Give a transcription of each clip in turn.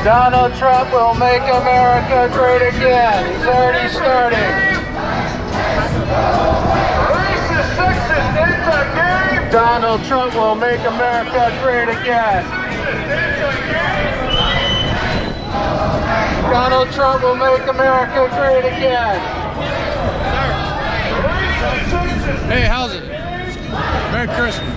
Donald Trump will make America great again. He's already starting. Racist, sexist, anti-gay. Donald Trump will make America great again. Donald Trump will make America great again. Hey, how's it? Merry Christmas.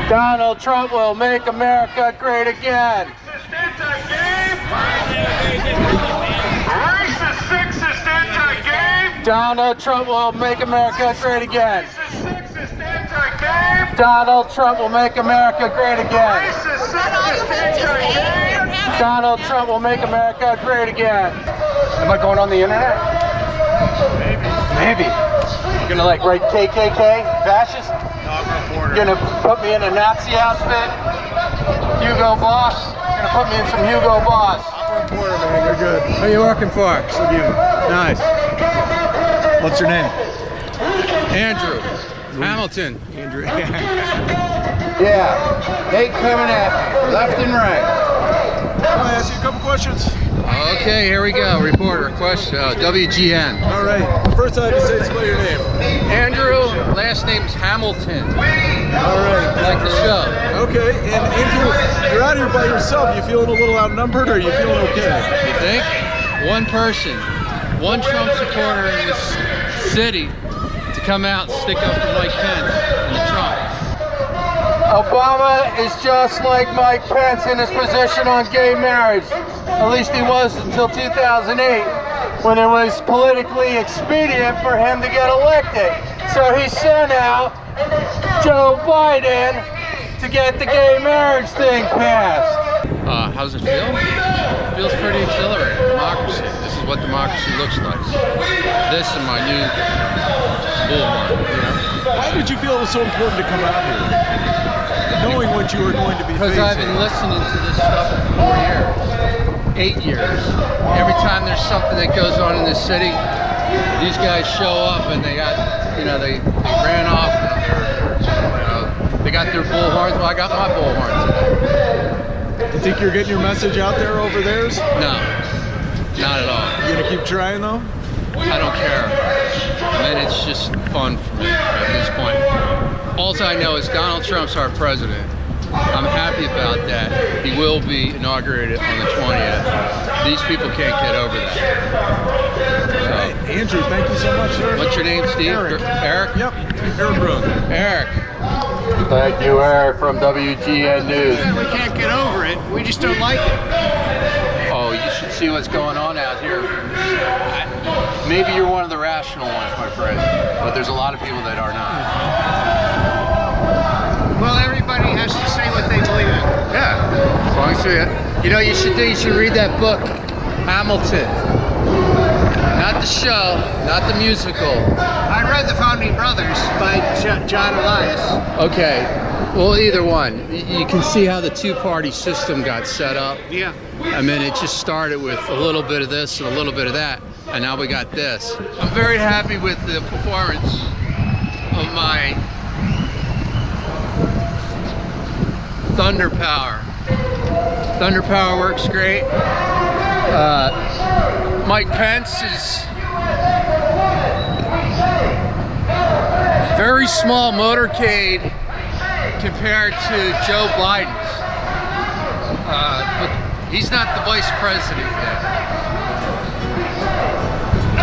Donald Trump will make America great again. Racist, sexist, anti-gay. Donald Trump will make America great again. Sexist, anti-gay. Donald Trump will make America great again. Racist, sexist, anti-gay. Donald Trump will make America great again. Am I going on the internet? Maybe. You're gonna like write KKK, fascist? You're gonna put me in a Nazi outfit? Hugo Boss? You're gonna put me in some Hugo Boss? I'm a reporter, man. You're good. Who are you working for? Tribune. Nice. What's your name? Andrew Hamilton. Andrew. Yeah. They coming at me, left and right. Can I ask you a couple questions? Okay, here we go. Reporter, question, WGN. All right. First I have to say, spell your name. Andrew, last name's Hamilton. All right. Like the show. Okay. And Andrew, you're out here by yourself. You feeling a little outnumbered, or are you feeling okay? You think? One person, one Trump supporter in this city to come out and stick up for Mike Pence and Trump. Obama is just like Mike Pence in his position on gay marriage. At least he was until 2008, when it was politically expedient for him to get elected. So he sent out Joe Biden to get the gay marriage thing passed. How's it feel? It feels pretty exhilarating. Democracy. This is what democracy looks like. This and my new bullhorn. You know? Why did you feel it was so important to come out here, knowing what you were going to be Because facing? I've been listening to this stuff for 4 years, 8 years. Every time there's something that goes on in this city, these guys show up and they got, you know, they ran off and they got their bullhorns. Well, I got my bullhorn today. You think you're getting your message out there over theirs? No, not at all. You gonna keep trying though? I don't care. And it's just fun for me at this point. All I know is Donald Trump's our president. I'm happy about that. He will be inaugurated on the 20th. These people can't get over that. So, Andrew, thank you so much, sir. what's your name, Steve? Eric. Eric? Yep, Eric Brooke. Eric. Thank you, Eric, from WGN News. We can't get over it. We just don't like it. Oh, you should see what's going on out here. Maybe you're one of the rational ones, my friend, but there's a lot of people that are not. Well, everybody has to say what they believe in. Yeah, as long as you know what you should do? You should read that book, Hamilton. Not the show, not the musical. I read The Founding Brothers by John Elias. Okay, well, either one. You can see how the two-party system got set up. Yeah. I mean, it just started with a little bit of this and a little bit of that, and now we got this. I'm very happy with the performance of my Thunder Power. Thunder Power works great. Mike Pence is very small motorcade compared to Joe Biden's. But he's not the vice president yet.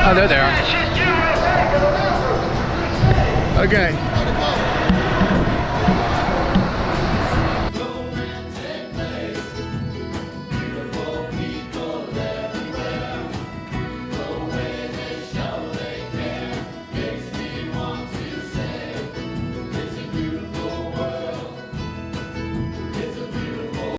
Oh, there they are. Okay.